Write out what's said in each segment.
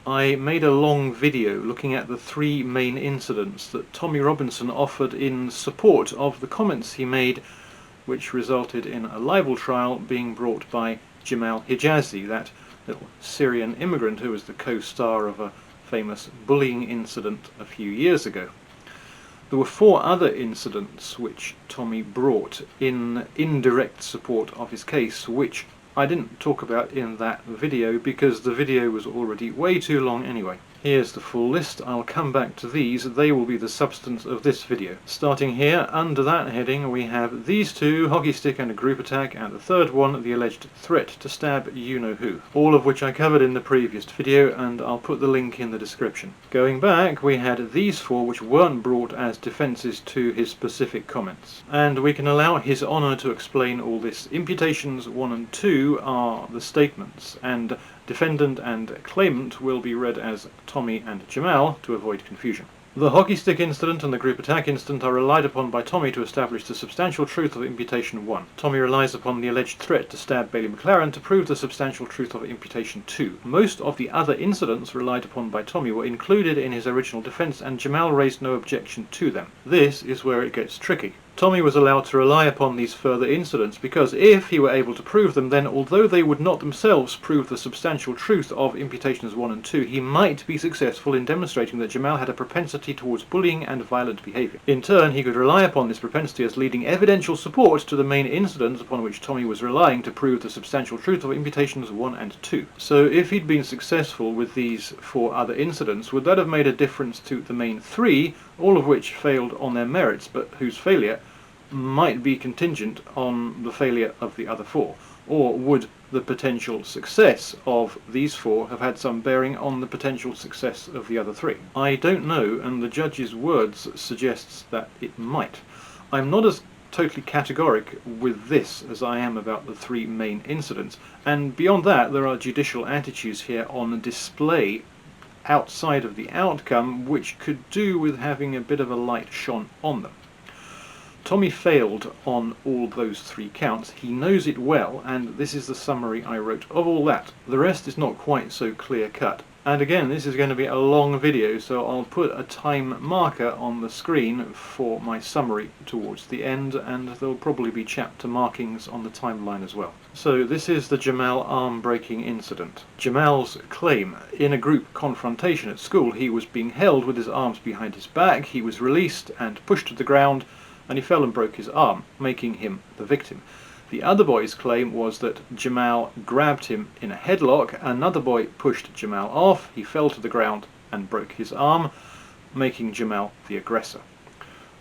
I made a long video looking at the three main incidents that Tommy Robinson offered in support of the comments he made, which resulted in a libel trial being brought by Jamal Hijazi, that little Syrian immigrant who was the co-star of a famous bullying incident a few years ago. There were four other incidents which Tommy brought in indirect support of his case, which I didn't talk about in that video because the video was already way too long anyway. Here's the full list. I'll come back to these. They will be the substance of this video. Starting here, under that heading, we have these two, hockey stick and a group attack, and the third one, the alleged threat to stab you-know-who, all of which I covered in the previous video, and I'll put the link in the description. Going back, we had these four which weren't brought as defences to his specific comments. And we can allow His Honour to explain all this. Imputations 1 and 2 are the statements, and defendant and claimant will be read as Tommy and Jamal to avoid confusion. The hockey stick incident and the group attack incident are relied upon by Tommy to establish the substantial truth of imputation 1. Tommy relies upon the alleged threat to stab Bailey McLaren to prove the substantial truth of imputation 2. Most of the other incidents relied upon by Tommy were included in his original defence, and Jamal raised no objection to them. This is where it gets tricky. Tommy was allowed to rely upon these further incidents because if he were able to prove them, then although they would not themselves prove the substantial truth of imputations 1 and 2, he might be successful in demonstrating that Jamal had a propensity towards bullying and violent behaviour. In turn, he could rely upon this propensity as leading evidential support to the main incidents upon which Tommy was relying to prove the substantial truth of imputations 1 and 2. So if he'd been successful with these four other incidents, would that have made a difference to the main three, all of which failed on their merits, but whose failure might be contingent on the failure of the other four? Or would the potential success of these four have had some bearing on the potential success of the other three? I don't know, and the judge's words suggests that it might. I'm not as totally categoric with this as I am about the three main incidents, and beyond that there are judicial attitudes here on display outside of the outcome which could do with having a bit of a light shone on them. Tommy failed on all those three counts. He knows it well, and this is the summary I wrote of all that. The rest is not quite so clear cut. And again, this is going to be a long video, so I'll put a time marker on the screen for my summary towards the end, and there'll probably be chapter markings on the timeline as well. So this is the Jamal arm-breaking incident. Jamal's claim: in a group confrontation at school, he was being held with his arms behind his back, he was released and pushed to the ground, and he fell and broke his arm, making him the victim. The other boy's claim was that Jamal grabbed him in a headlock, another boy pushed Jamal off, he fell to the ground and broke his arm, making Jamal the aggressor.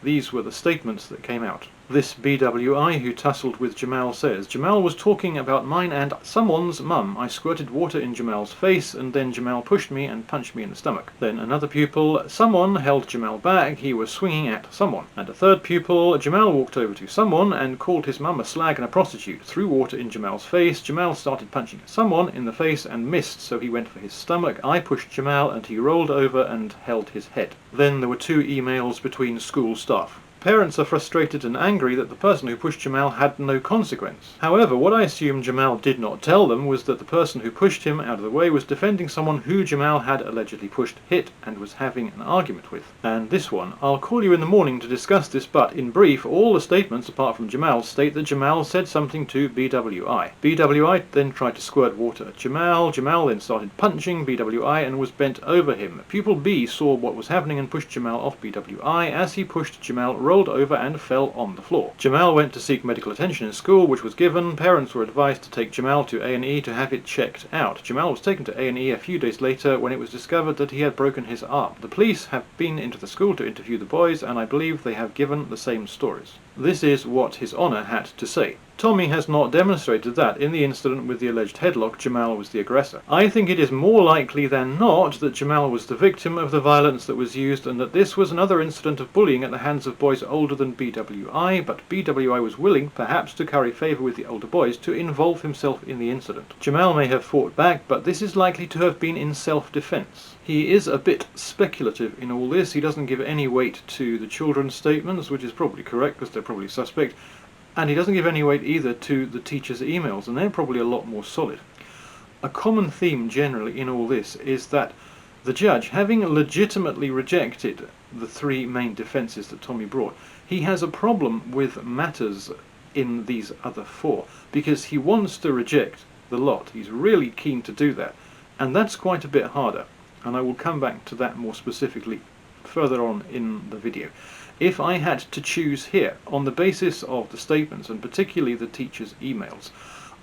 These were the statements that came out. This BWI who tussled with Jamal says, Jamal was talking about mine and someone's mum. I squirted water in Jamal's face and then Jamal pushed me and punched me in the stomach. Then another pupil, someone held Jamal back, he was swinging at someone. And a third pupil, Jamal walked over to someone and called his mum a slag and a prostitute, threw water in Jamal's face, Jamal started punching someone in the face and missed, so he went for his stomach. I pushed Jamal and he rolled over and held his head. Then there were two emails between school staff. Parents are frustrated and angry that the person who pushed Jamal had no consequence. However, what I assume Jamal did not tell them was that the person who pushed him out of the way was defending someone who Jamal had allegedly pushed, hit, and was having an argument with. And this one, I'll call you in the morning to discuss this, but in brief, all the statements apart from Jamal state that Jamal said something to BWI. BWI then tried to squirt water at Jamal. Jamal then started punching BWI and was bent over him. Pupil B saw what was happening and pushed Jamal off BWI. As he pushed, Jamal rolled over and fell on the floor. Jamal went to seek medical attention in school, which was given. Parents were advised to take Jamal to A&E to have it checked out. Jamal was taken to A&E a few days later when it was discovered that he had broken his arm. The police have been into the school to interview the boys, and I believe they have given the same stories. This is what His Honour had to say. Tommy has not demonstrated that in the incident with the alleged headlock, Jamal was the aggressor. I think it is more likely than not that Jamal was the victim of the violence that was used, and that this was another incident of bullying at the hands of boys older than BWI, but BWI was willing, perhaps to curry favour with the older boys, to involve himself in the incident. Jamal may have fought back, but this is likely to have been in self-defence. He is a bit speculative in all this. He doesn't give any weight to the children's statements, which is probably correct because they're probably suspect, and he doesn't give any weight either to the teachers' emails, and they're probably a lot more solid. A common theme generally in all this is that The judge, having legitimately rejected the three main defences that Tommy brought, he has a problem with matters in these other four, because he wants to reject the lot. He's really keen to do that, and that's quite a bit harder, and I will come back to that more specifically further on in the video. If I had to choose here, on the basis of the statements, and particularly the teacher's emails,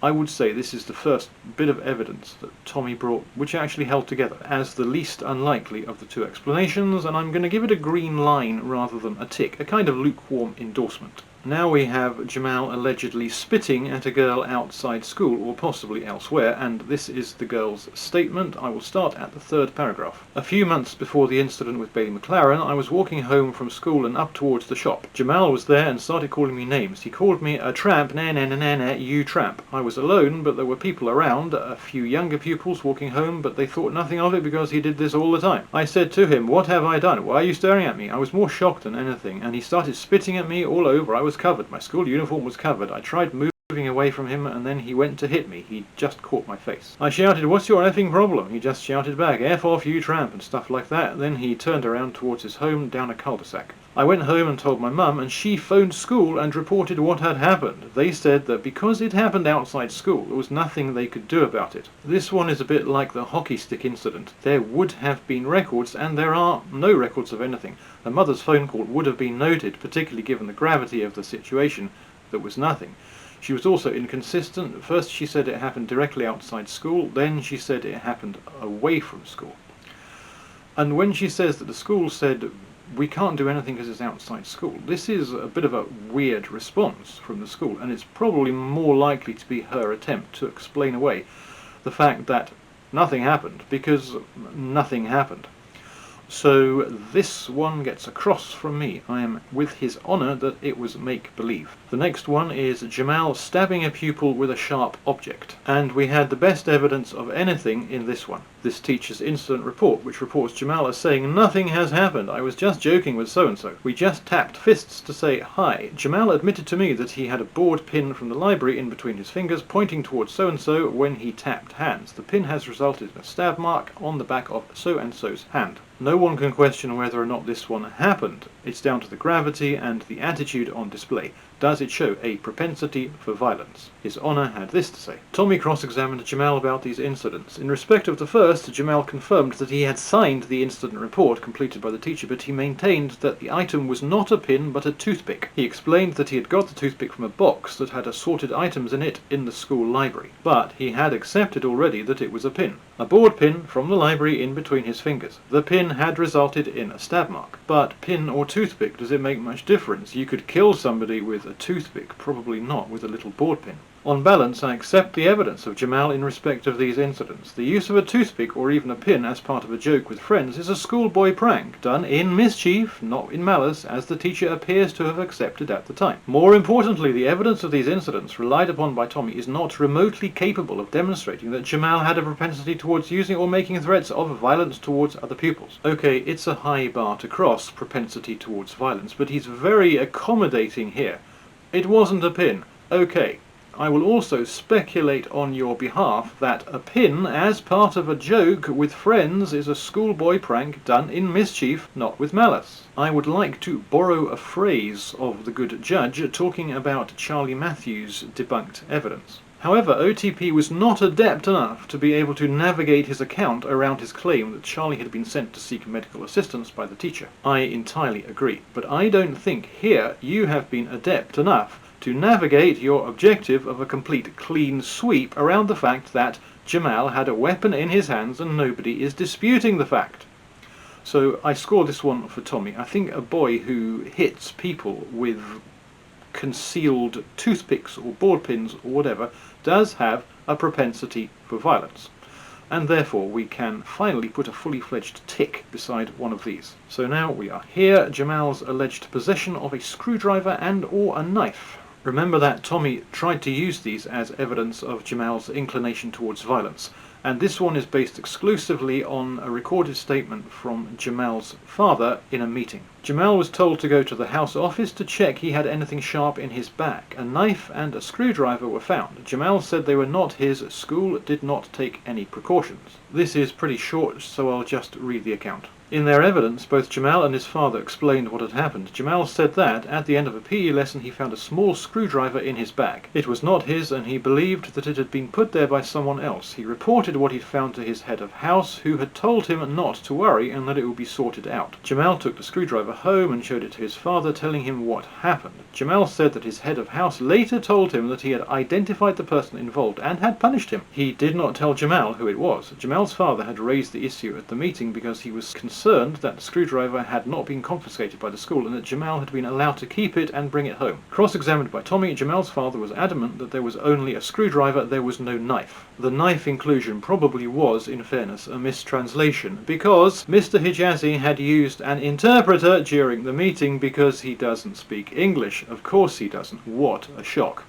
I would say this is the first bit of evidence that Tommy brought which actually held together as the least unlikely of the two explanations, and I'm going to give it a green line rather than a tick, a kind of lukewarm endorsement. Now we have Jamal allegedly spitting at a girl outside school, or possibly elsewhere, and this is the girl's statement. I will start at the third paragraph. A few months before the incident with Bailey McLaren, I was walking home from school and up towards the shop. Jamal was there and started calling me names. He called me a tramp, you tramp. I was alone, but there were people around, a few younger pupils walking home, but they thought nothing of it because he did this all the time. I said to him, "What have I done? Why are you staring at me?" I was more shocked than anything, and he started spitting at me all over. I was covered. My school uniform was covered. I tried moving away from him, and then he went to hit me. He just caught my face. I shouted, "What's your effing problem?" He just shouted back, "F off, you tramp," and stuff like that. Then he turned around towards his home down a cul-de-sac. I went home and told my mum, and she phoned school and reported what had happened. They said that because it happened outside school, there was nothing they could do about it. This one is a bit like the hockey stick incident. There would have been records, and there are no records of anything. The mother's phone call would have been noted, particularly given the gravity of the situation. There was nothing. She was also inconsistent. First she said it happened directly outside school, then she said it happened away from school. And when she says that the school said, "We can't do anything because it's outside school," this is a bit of a weird response from the school, and it's probably more likely to be her attempt to explain away the fact that nothing happened, because nothing happened. So this one gets across from me. I am with his honour that it was make-believe. The next one is Jamal stabbing a pupil with a sharp object. And we had the best evidence of anything in this one. This teacher's incident report, which reports Jamal as saying, "Nothing has happened. I was just joking with so-and-so. We just tapped fists to say hi." Jamal admitted to me that he had a board pin from the library in between his fingers, pointing towards so-and-so when he tapped hands. The pin has resulted in a stab mark on the back of so-and-so's hand. No one can question whether or not this one happened. It's down to the gravity and the attitude on display. Does it show a propensity for violence? His Honour had this to say. Tommy cross-examined Jamal about these incidents. In respect of the first, Jamal confirmed that he had signed the incident report completed by the teacher, but he maintained that the item was not a pin but a toothpick. He explained that he had got the toothpick from a box that had assorted items in it in the school library, but he had accepted already that it was a pin. A board pin from the library in between his fingers. The pin had resulted in a stab mark. But pin or toothpick, does it make much difference? You could kill somebody with a toothpick, probably not with a little board pin. On balance, I accept the evidence of Jamal in respect of these incidents. The use of a toothpick or even a pin as part of a joke with friends is a schoolboy prank, done in mischief, not in malice, as the teacher appears to have accepted at the time. More importantly, the evidence of these incidents relied upon by Tommy is not remotely capable of demonstrating that Jamal had a propensity towards using or making threats of violence towards other pupils. Okay, it's a high bar to cross, propensity towards violence, but he's very accommodating here. It wasn't a pin. Okay. I will also speculate on your behalf that a pin as part of a joke with friends is a schoolboy prank done in mischief, not with malice. I would like to borrow a phrase of the good judge talking about Charlie Matthews' debunked evidence. However, OTP was not adept enough to be able to navigate his account around his claim that Charlie had been sent to seek medical assistance by the teacher. I entirely agree, but I don't think here you have been adept enough to navigate your objective of a complete clean sweep around the fact that Jamal had a weapon in his hands and nobody is disputing the fact. So I score this one for Tommy. I think a boy who hits people with concealed toothpicks or board pins or whatever does have a propensity for violence. And therefore we can finally put a fully fledged tick beside one of these. So now we are here, Jamal's alleged possession of a screwdriver and or a knife. Remember that Tommy tried to use these as evidence of Jamal's inclination towards violence, and this one is based exclusively on a recorded statement from Jamal's father in a meeting. Jamal was told to go to the house office to check he had anything sharp in his bag. A knife and a screwdriver were found. Jamal said they were not his. School did not take any precautions. This is pretty short, so I'll just read the account. In their evidence, both Jamal and his father explained what had happened. Jamal said that, at the end of a PE lesson, he found a small screwdriver in his bag. It was not his, and he believed that it had been put there by someone else. He reported what he'd found to his head of house, who had told him not to worry and that it would be sorted out. Jamal took the screwdriver home and showed it to his father, telling him what happened. Jamal said that his head of house later told him that he had identified the person involved and had punished him. He did not tell Jamal who it was. Jamal's father had raised the issue at the meeting because he was concerned that the screwdriver had not been confiscated by the school and that Jamal had been allowed to keep it and bring it home. Cross-examined by Tommy, Jamal's father was adamant that there was only a screwdriver, there was no knife. The knife inclusion probably was, in fairness, a mistranslation, because Mr. Hijazi had used an interpreter during the meeting because he doesn't speak English. Of course he doesn't. What a shock.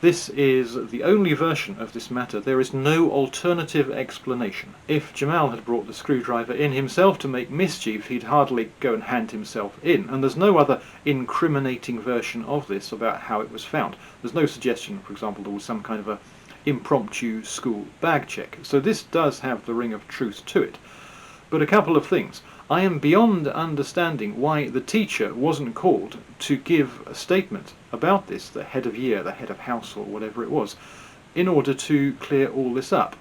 This is the only version of this matter. There is no alternative explanation. If Jamal had brought the screwdriver in himself to make mischief, he'd hardly go and hand himself in. And there's no other incriminating version of this about how it was found. There's no suggestion, for example, there was some kind of a impromptu school bag check. So this does have the ring of truth to it. But a couple of things. I am beyond understanding why the teacher wasn't called to give a statement about this, the head of year, the head of house, or whatever it was, in order to clear all this up.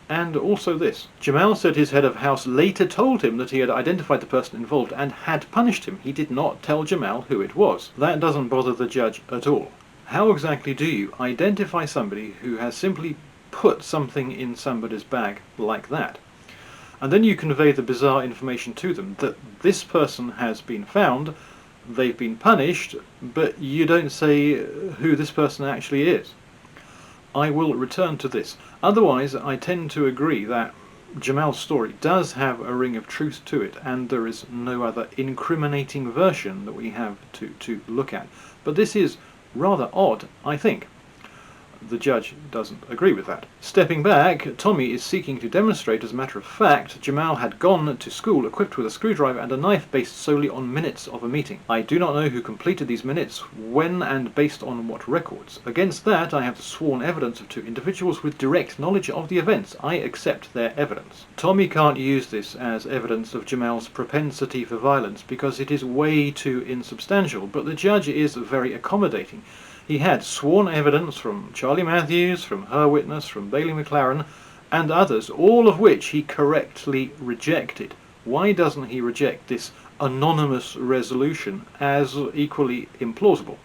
And also this. Jamal said his head of house later told him that he had identified the person involved and had punished him. He did not tell Jamal who it was. That doesn't bother the judge at all. How exactly do you identify somebody who has simply put something in somebody's bag like that? And then you convey the bizarre information to them that this person has been found, they've been punished, but you don't say who this person actually is. I will return to this. Otherwise, I tend to agree that Jamal's story does have a ring of truth to it, and there is no other incriminating version that we have to look at. But this is rather odd, I think. The judge doesn't agree with that. Stepping back, Tommy is seeking to demonstrate, as a matter of fact, Jamal had gone to school equipped with a screwdriver and a knife based solely on minutes of a meeting. I do not know who completed these minutes, when, and based on what records. Against that, I have the sworn evidence of two individuals with direct knowledge of the events. I accept their evidence. Tommy can't use this as evidence of Jamal's propensity for violence because it is way too insubstantial, but the judge is very accommodating. He had sworn evidence from Charlie Matthews, from her witness, from Bailey McLaren, and others, all of which he correctly rejected. Why doesn't he reject this anonymous resolution as equally implausible?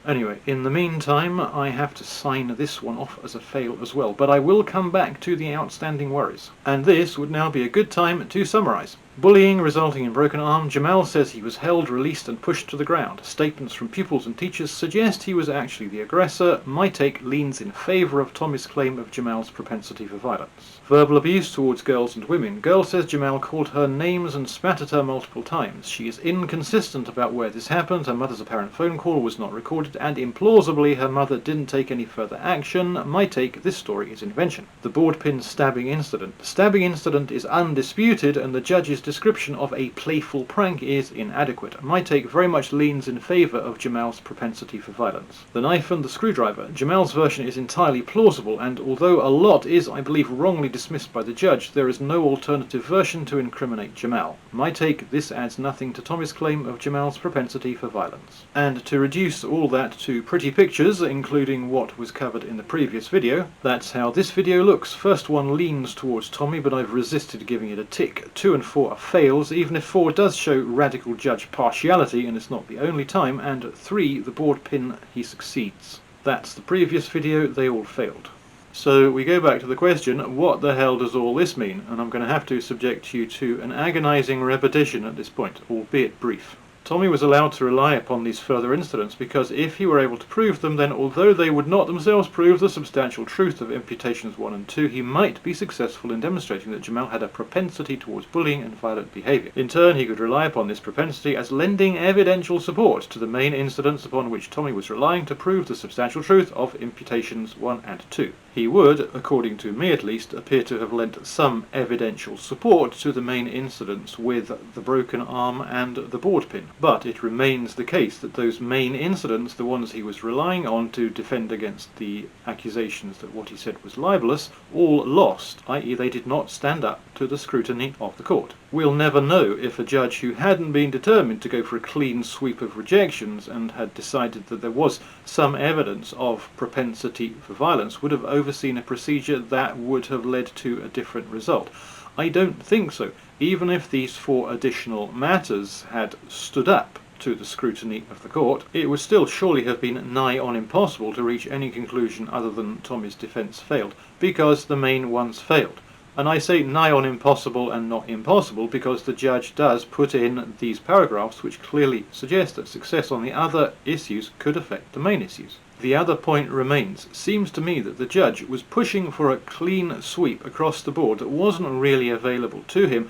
Anyway, in the meantime, I have to sign this one off as a fail as well, but I will come back to the outstanding worries. And this would now be a good time to summarise. Bullying resulting in broken arm. Jamal says he was held, released and pushed to the ground. Statements from pupils and teachers suggest he was actually the aggressor. My take leans in favour of Tommy's claim of Jamal's propensity for violence. Verbal abuse towards girls and women. Girl says Jamal called her names and spat at her multiple times. She is inconsistent about where this happened. Her mother's apparent phone call was not recorded, and implausibly her mother didn't take any further action. My take, this story is invention. The board pin stabbing incident. The stabbing incident is undisputed, and the judge's description of a playful prank is inadequate. My take very much leans in favour of Jamal's propensity for violence. The knife and the screwdriver. Jamal's version is entirely plausible, and although a lot is, I believe, wrongly dismissed by the judge, there is no alternative version to incriminate Jamal. My take, this adds nothing to Tommy's claim of Jamal's propensity for violence. And to reduce all that to pretty pictures, including what was covered in the previous video, that's how this video looks. First one leans towards Tommy, but I've resisted giving it a tick. 2 and 4 are fails, even if 4 does show radical judge partiality, and it's not the only time, and 3, the board pin, he succeeds. That's the previous video, they all failed. So we go back to the question, what the hell does all this mean? And I'm going to have to subject you to an agonising repetition at this point, albeit brief. Tommy was allowed to rely upon these further incidents because if he were able to prove them, then although they would not themselves prove the substantial truth of imputations 1 and 2, he might be successful in demonstrating that Jamal had a propensity towards bullying and violent behaviour. In turn, he could rely upon this propensity as lending evidential support to the main incidents upon which Tommy was relying to prove the substantial truth of imputations 1 and 2. He would, according to me at least, appear to have lent some evidential support to the main incidents with the broken arm and the board pin. but it remains the case that those main incidents, the ones he was relying on to defend against the accusations that what he said was libelous, all lost, i.e. they did not stand up to the scrutiny of the court. We'll never know if a judge who hadn't been determined to go for a clean sweep of rejections and had decided that there was some evidence of propensity for violence would have overseen a procedure that would have led to a different result. I don't think so. Even if these 4 additional matters had stood up to the scrutiny of the court, it would still surely have been nigh on impossible to reach any conclusion other than Tommy's defence failed, because the main ones failed. And I say nigh on impossible and not impossible because the judge does put in these paragraphs which clearly suggest that success on the other issues could affect the main issues. The other point remains. Seems to me that the judge was pushing for a clean sweep across the board that wasn't really available to him,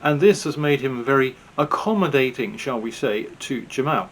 and this has made him very accommodating, shall we say, to Jamal.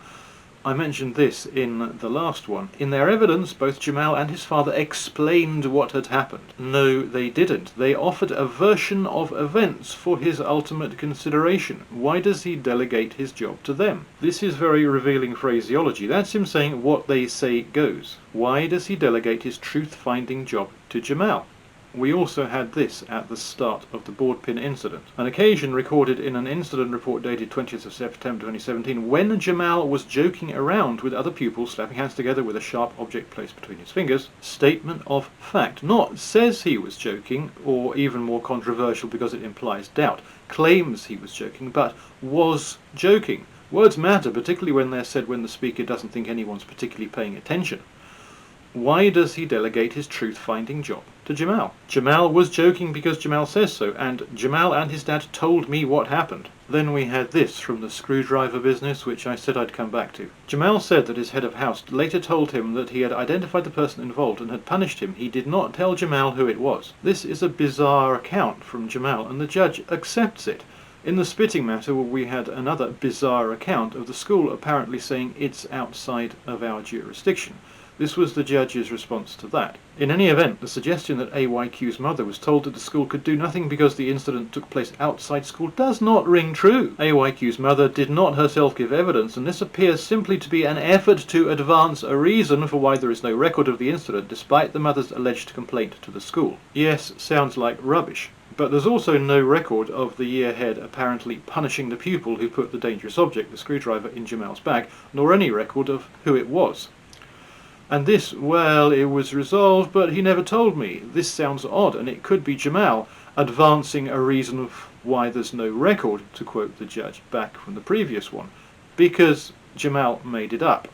I mentioned this in the last one. In their evidence, both Jamal and his father explained what had happened. No, they didn't. They offered a version of events for his ultimate consideration. Why does he delegate his job to them? This is very revealing phraseology. That's him saying what they say goes. Why does he delegate his truth-finding job to Jamal? We also had this at the start of the board pin incident, an occasion recorded in an incident report dated 20th of September 2017 when Jamal was joking around with other pupils, slapping hands together with a sharp object placed between his fingers. Statement of fact. Not says he was joking, or even more controversial because it implies doubt, claims he was joking, but was joking. Words matter, particularly when they're said when the speaker doesn't think anyone's particularly paying attention. Why does he delegate his truth-finding job to Jamal? Jamal was joking because Jamal says so, and Jamal and his dad told me what happened. Then we had this from the screwdriver business, which I said I'd come back to. Jamal said that his head of house later told him that he had identified the person involved and had punished him. He did not tell Jamal who it was. This is a bizarre account from Jamal, and the judge accepts it. In the spitting matter, we had another bizarre account of the school apparently saying it's outside of our jurisdiction. This was the judge's response to that. In any event, the suggestion that AYQ's mother was told that the school could do nothing because the incident took place outside school does not ring true. AYQ's mother did not herself give evidence, and this appears simply to be an effort to advance a reason for why there is no record of the incident, despite the mother's alleged complaint to the school. Yes, sounds like rubbish. But there's also no record of the year head apparently punishing the pupil who put the dangerous object, the screwdriver, in Jamal's bag, nor any record of who it was. And this, well, it was resolved, but he never told me. This sounds odd, and it could be Jamal advancing a reason of why there's no record, to quote the judge back from the previous one, because Jamal made it up.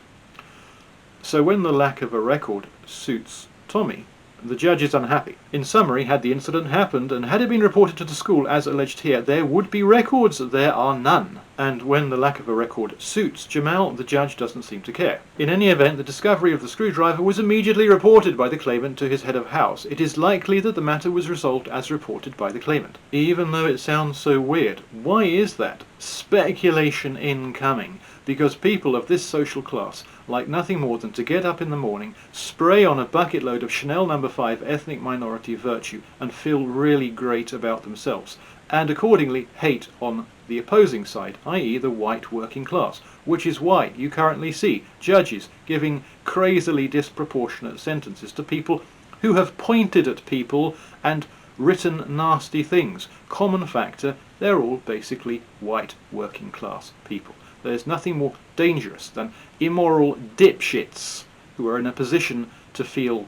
So when the lack of a record suits Tommy, the judge is unhappy. In summary, had the incident happened, and had it been reported to the school as alleged here, there would be records. There are none. And when the lack of a record suits Jamal, the judge doesn't seem to care. In any event, the discovery of the screwdriver was immediately reported by the claimant to his head of house. It is likely that the matter was resolved as reported by the claimant. Even though it sounds so weird. Why is that? Speculation incoming. Because people of this social class like nothing more than to get up in the morning, spray on a bucket load of Chanel No. 5 ethnic minority virtue and feel really great about themselves, and accordingly hate on the opposing side, i.e. the white working class, which is why you currently see judges giving crazily disproportionate sentences to people who have pointed at people and written nasty things. Common factor, they're all basically white working class people. There's nothing more dangerous than immoral dipshits who are in a position to feel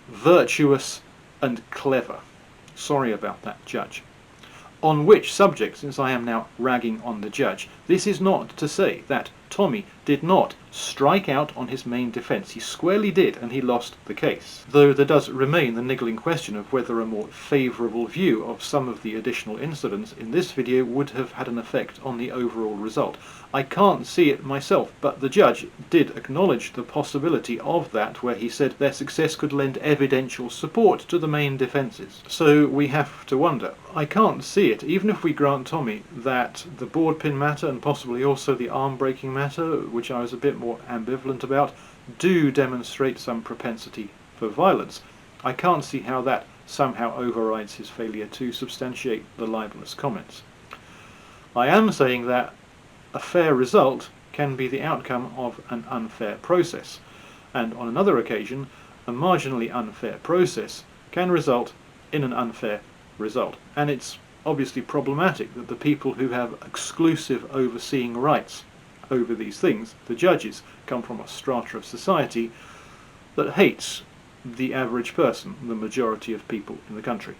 virtuous and clever. Sorry about that, judge. On which subject, since I am now ragging on the judge, this is not to say that Tommy did not strike out on his main defence. He squarely did, and he lost the case. Though there does remain the niggling question of whether a more favourable view of some of the additional incidents in this video would have had an effect on the overall result. I can't see it myself, but the judge did acknowledge the possibility of that, where he said their success could lend evidential support to the main defences. So we have to wonder. I can't see it, even if we grant Tommy that the board pin matter and possibly also the arm breaking matter, which I was a bit more ambivalent about, do demonstrate some propensity for violence. I can't see how that somehow overrides his failure to substantiate the libelous comments. I am saying that a fair result can be the outcome of an unfair process, and on another occasion, a marginally unfair process can result in an unfair result. And it's obviously problematic that the people who have exclusive overseeing rights over these things, the judges, come from a strata of society that hates the average person, the majority of people in the country.